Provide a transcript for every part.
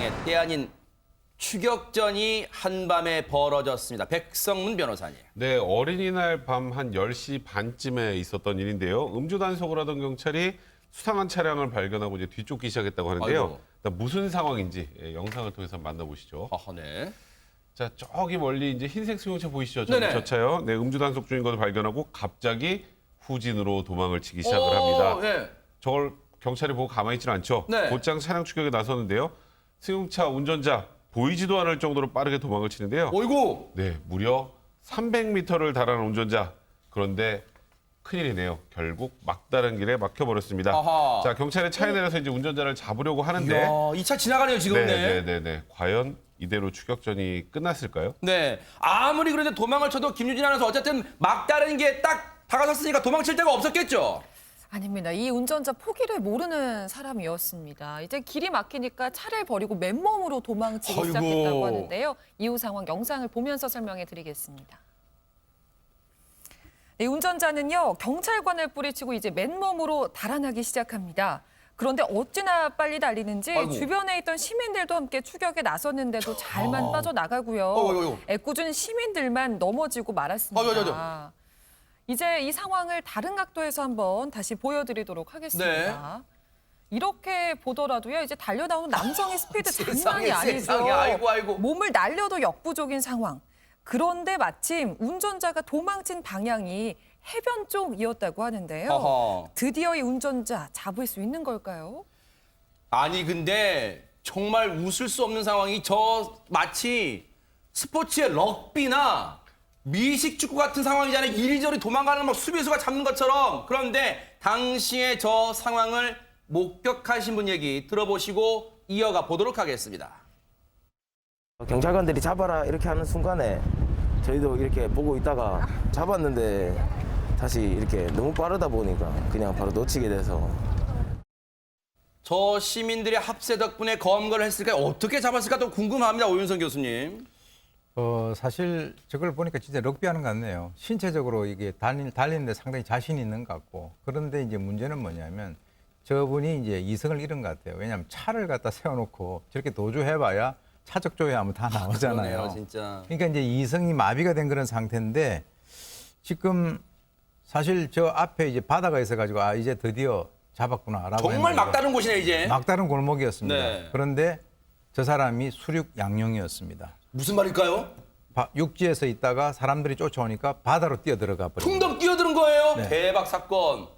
사망의 때 아닌 추격전이 한밤에 벌어졌습니다. 백성문 변호사님. 네, 어린이날 밤 한 10시 반쯤에 있었던 일인데요. 음주 단속을 하던 경찰이 수상한 차량을 발견하고 이제 뒤쫓기 시작했다고 하는데요. 아이고. 일단 무슨 상황인지 영상을 통해서 만나보시죠. 네. 자, 저기 멀리 이제 흰색 승용차 보이시죠? 네네. 저 차요. 네, 음주 단속 중인 것을 발견하고 갑자기 후진으로 도망을 치기 시작을 합니다. 네. 저걸 경찰이 보고 가만히 있지는 않죠. 네. 곧장 차량 추격에 나서는데요. 승용차 운전자 보이지도 않을 정도로 빠르게 도망을 치는데요. 어이구. 네, 무려 300m를 달하는 운전자. 그런데 큰일이네요. 결국 막다른 길에 막혀버렸습니다. 아하. 자, 경찰이 차에 내려서 이제 운전자를 잡으려고 하는데. 이 차 지나가네요, 지금. 네. 과연 이대로 추격전이 끝났을까요? 네. 아무리 그래도 도망을 쳐도 김유진 아나운서 어쨌든 막다른 게 딱 다가섰으니까 도망칠 데가 없었겠죠. 아닙니다. 이 운전자 포기를 모르는 사람이었습니다. 이제 길이 막히니까 차를 버리고 맨몸으로 도망치기 아이고. 시작했다고 하는데요. 이후 상황 영상을 보면서 설명해 드리겠습니다. 이 운전자는요, 경찰관을 뿌리치고 이제 맨몸으로 달아나기 시작합니다. 그런데 어찌나 빨리 달리는지 아이고. 주변에 있던 시민들도 함께 추격에 나섰는데도 잘만 빠져나가고요. 어이구. 애꿎은 시민들만 넘어지고 말았습니다. 어이구. 이제 이 상황을 다른 각도에서 한번 다시 보여드리도록 하겠습니다. 이렇게 보더라도요, 이제 달려나오는 남성의 스피드 장난이 아니죠. 세상에. 아이고. 몸을 날려도 역부족인 상황. 그런데 마침 운전자가 도망친 방향이 해변 쪽이었다고 하는데요. 어허. 드디어 이 운전자 잡을 수 있는 걸까요? 아니 근데 정말 웃을 수 없는 상황이 마치 스포츠의 럭비나 미식축구 같은 상황이잖아요. 이리저리 도망가는 막 수비수가 잡는 것처럼. 그런데 당시의 저 상황을 목격하신 분 얘기 들어보시고 이어가 보도록 하겠습니다. 경찰관들이 잡아라 이렇게 하는 순간에 저희도 이렇게 보고 있다가 잡았는데 다시 이렇게 너무 빠르다 보니까 그냥 바로 놓치게 돼서. 저 시민들의 합세 덕분에 검거를 했을까요? 어떻게 잡았을까 또 궁금합니다. 오윤성 교수님. 사실 저걸 보니까 진짜 럭비하는 것 같네요. 신체적으로 이게 달리는데 상당히 자신이 있는 것 같고. 그런데 이제 문제는 뭐냐면 저분이 이제 이성을 잃은 것 같아요. 왜냐하면 차를 갖다 세워놓고 저렇게 도주해봐야 차적 조회하면 다 나오잖아요. 그러네요, 진짜. 그러니까 이제 이성이 마비가 된 그런 상태인데 지금 사실 저 앞에 이제 바다가 있어가지고 이제 드디어 잡았구나라고. 정말 했는데 막다른 곳이네 이제. 막다른 골목이었습니다. 네. 그런데 저 사람이 수륙 양용이었습니다. 무슨 말일까요? 육지에서 있다가 사람들이 쫓아오니까 바다로 뛰어들어가 버립니다. 풍덩 뛰어드는 거예요? 네. 대박 사건.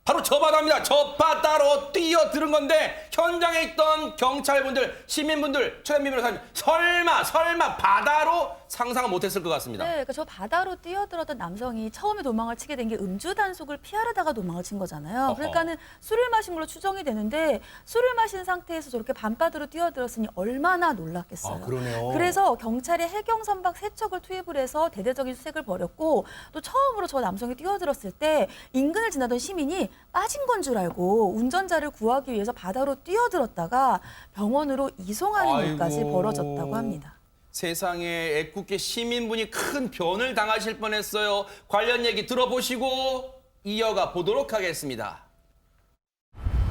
바로 저 바다입니다. 저 바다로 뛰어드는 건데 현장에 있던 경찰분들, 시민분들, 최현미 변호사님 설마 바다로 상상은 못했을 것 같습니다. 네, 그러니까 저 바다로 뛰어들었던 남성이 처음에 도망을 치게 된 게 음주 단속을 피하려다가 도망을 친 거잖아요. 그러니까는 술을 마신 걸로 추정이 되는데 술을 마신 상태에서 저렇게 밤바다로 뛰어들었으니 얼마나 놀랐겠어요. 그러네요. 그래서 경찰이 해경 선박 3척을 투입을 해서 대대적인 수색을 벌였고 또 처음으로 저 남성이 뛰어들었을 때 인근을 지나던 시민이 빠진 건 줄 알고 운전자를 구하기 위해서 바다로 뛰어들었다가 병원으로 이송하는 일까지 벌어졌다고 합니다. 세상에 애꿎게 시민분이 큰 변을 당하실 뻔했어요. 관련 얘기 들어보시고 이어가 보도록 하겠습니다.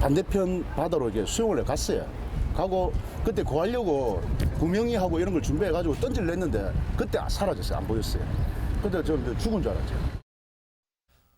반대편 바다로 이렇게 수영을 갔어요. 가고 그때 구하려고 구명이하고 이런 걸 준비해가지고 던지를 냈는데 그때 사라졌어요. 안 보였어요. 그때 저 죽은 줄 알았죠.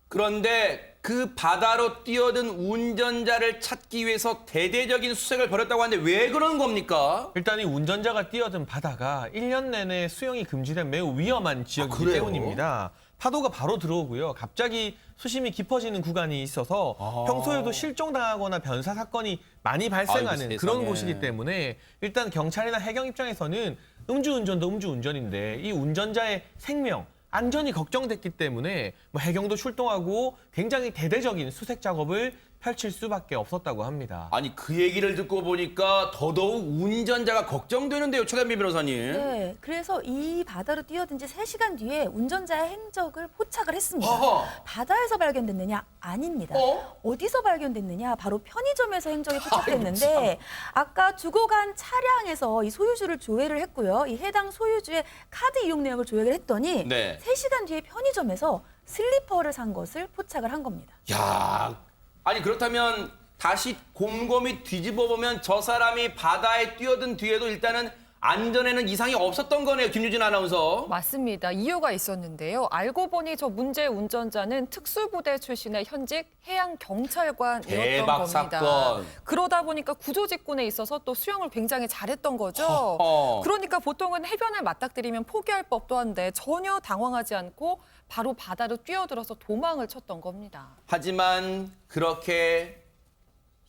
그런데 그 바다로 뛰어든 운전자를 찾기 위해서 대대적인 수색을 벌였다고 하는데 왜 그런 겁니까? 일단 이 운전자가 뛰어든 바다가 1년 내내 수영이 금지된 매우 위험한 지역이기 그래요? 때문입니다. 파도가 바로 들어오고요. 갑자기 수심이 깊어지는 구간이 있어서 평소에도 실종당하거나 변사 사건이 많이 발생하는 아이고, 그런 세상에. 곳이기 때문에 일단 경찰이나 해경 입장에서는 음주운전도 음주운전인데 이 운전자의 생명, 안전이 걱정됐기 때문에 뭐 해경도 출동하고 굉장히 대대적인 수색 작업을 펼칠 수밖에 없었다고 합니다. 아니 그 얘기를 듣고 보니까 더더욱 운전자가 걱정되는데요. 최현미 변호사님. 네, 그래서 이 바다로 뛰어든 지 3시간 뒤에 운전자의 행적을 포착을 했습니다. 어허. 바다에서 발견됐느냐? 아닙니다. 어디서 발견됐느냐? 바로 편의점에서 행적이 포착됐는데 아까 두고 간 차량에서 이 소유주를 조회를 했고요. 이 해당 소유주의 카드 이용 내역을 조회를 했더니 네. 3시간 뒤에 편의점에서 슬리퍼를 산 것을 포착을 한 겁니다. 야, 아니 그렇다면 다시 곰곰이 뒤집어 보면 저 사람이 바다에 뛰어든 뒤에도 일단은 안전에는 이상이 없었던 거네요. 김유진 아나운서. 맞습니다. 이유가 있었는데요. 알고 보니 저 문제 운전자는 특수부대 출신의 현직 해양경찰관이었던 대박 겁니다. 사건. 그러다 보니까 구조직군에 있어서 또 수영을 굉장히 잘했던 거죠. 허허. 그러니까 보통은 해변을 맞닥뜨리면 포기할 법도 한데 전혀 당황하지 않고 바로 바다로 뛰어들어서 도망을 쳤던 겁니다. 하지만 그렇게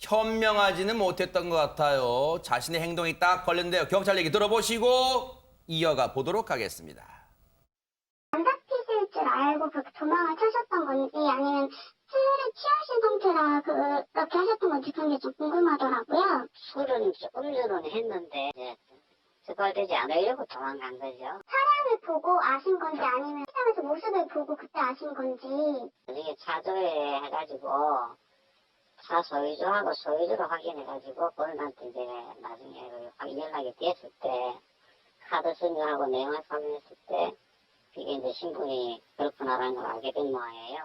현명하지는 못했던 것 같아요. 자신의 행동이 딱 걸렸는데요. 경찰 얘기 들어보시고 이어가 보도록 하겠습니다. 안 잡히실 줄 알고 그렇게 도망을 쳐셨던 건지 아니면 술에 취하신 상태라 그렇게 하셨던 건지 그런 게 좀 궁금하더라고요. 술은 음주는 했는데 이제 적발되지 않으려고 도망간 거죠. 차량을 보고 아신 건지 아니면 시장에서 모습을 보고 그때 아신 건지. 이게 차조회 해가지고 차 소유주하고 소유주를 확인해가지고 본인한테 이제 나중에 연락이 됐을 때 카드 설명하고 내용을 설명했을 때 그게 이제 신분이 그렇구나라는 걸 알게 된 모양이에요.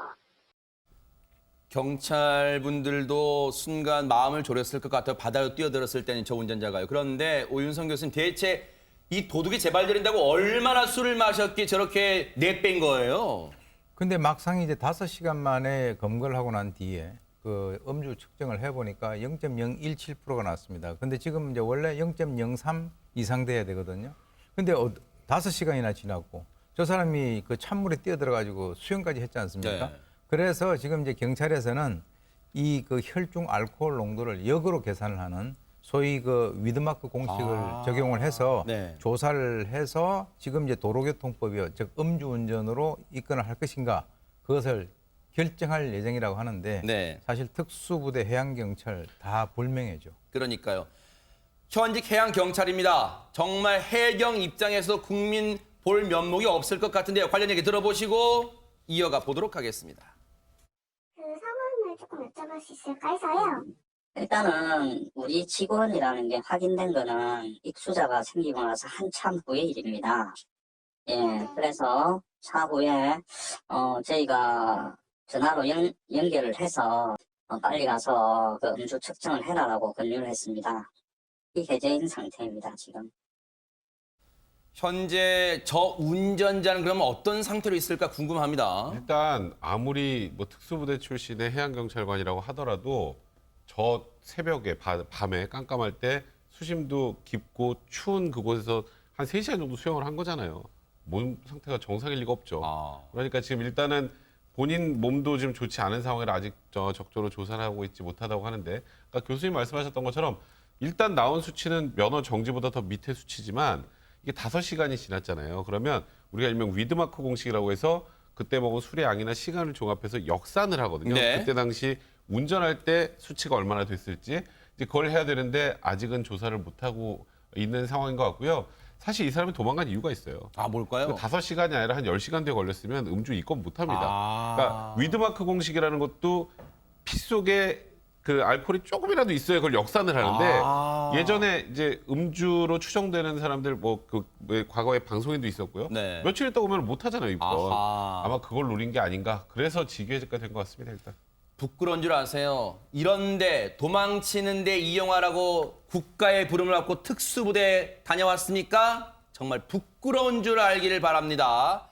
경찰분들도 순간 마음을 졸였을 것 같아요. 바다로 뛰어들었을 때는 저 운전자가요. 그런데 오윤성 교수님 대체 이 도둑이 재발견된다고 얼마나 술을 마셨기에 저렇게 내뺀 거예요? 근데 막상 이제 5시간 만에 검거를 하고 난 뒤에 그 음주 측정을 해보니까 0.017%가 나왔습니다. 근데 지금 이제 원래 0.03 이상 돼야 되거든요. 근데 5시간이나 지났고 저 사람이 그 찬물에 뛰어들어가지고 수영까지 했지 않습니까? 네. 그래서 지금 이제 경찰에서는 이 그 혈중 알코올 농도를 역으로 계산을 하는 소위 그 위드마크 공식을 적용을 해서 네. 조사를 해서 지금 이제 도로교통법이요, 즉 음주운전으로 입건을 할 것인가 그것을 결정할 예정이라고 하는데 네. 사실 특수부대 해양경찰 다 불명예죠. 그러니까요. 현직 해양경찰입니다. 정말 해경 입장에서 국민 볼 면목이 없을 것 같은데요. 관련 얘기 들어보시고 이어가 보도록 하겠습니다. 그 상황을 조금 여쭤볼 수 있을까 해서요. 일단은 우리 직원이라는 게 확인된 거는 입수자가 생기고 나서 한참 후의 일입니다. 예, 그래서 차후에 저희가 전화로 연결을 해서 빨리 가서 그 음주 측정을 해라라고 권유를 했습니다. 이 해제인 상태입니다, 지금. 현재 저 운전자는 그러면 어떤 상태로 있을까 궁금합니다. 일단 아무리 뭐 특수부대 출신의 해양경찰관이라고 하더라도 저 새벽에 밤에 깜깜할 때 수심도 깊고 추운 그곳에서 한 3시간 정도 수영을 한 거잖아요. 몸 상태가 정상일 리가 없죠. 그러니까 지금 일단은 본인 몸도 지금 좋지 않은 상황이라 아직 적절로 조사를 하고 있지 못하다고 하는데, 그러니까 교수님 말씀하셨던 것처럼 일단 나온 수치는 면허 정지보다 더 밑에 수치지만 이게 5시간이 지났잖아요. 그러면 우리가 일명 위드마크 공식이라고 해서 그때 먹은 술의 양이나 시간을 종합해서 역산을 하거든요. 네. 그때 당시 운전할 때 수치가 얼마나 됐을지 이제 그걸 해야 되는데 아직은 조사를 못하고 있는 상황인 것 같고요. 사실 이 사람이 도망간 이유가 있어요. 뭘까요? 5시간이 아니라 한 10시간 뒤에 걸렸으면 음주 입건 못합니다. 그러니까 위드마크 공식이라는 것도 피 속에 그 알코올이 조금이라도 있어야 그걸 역산을 하는데 예전에 이제 음주로 추정되는 사람들 뭐 과거에 방송에도 있었고요. 네. 며칠 있다 보면 못 하잖아요, 입건. 아마 그걸 노린 게 아닌가. 그래서 지게가 된 것 같습니다, 일단. 부끄러운 줄 아세요? 이런데 도망치는데 이용하라고 국가의 부름을 받고 특수부대 다녀왔습니까? 정말 부끄러운 줄 알기를 바랍니다.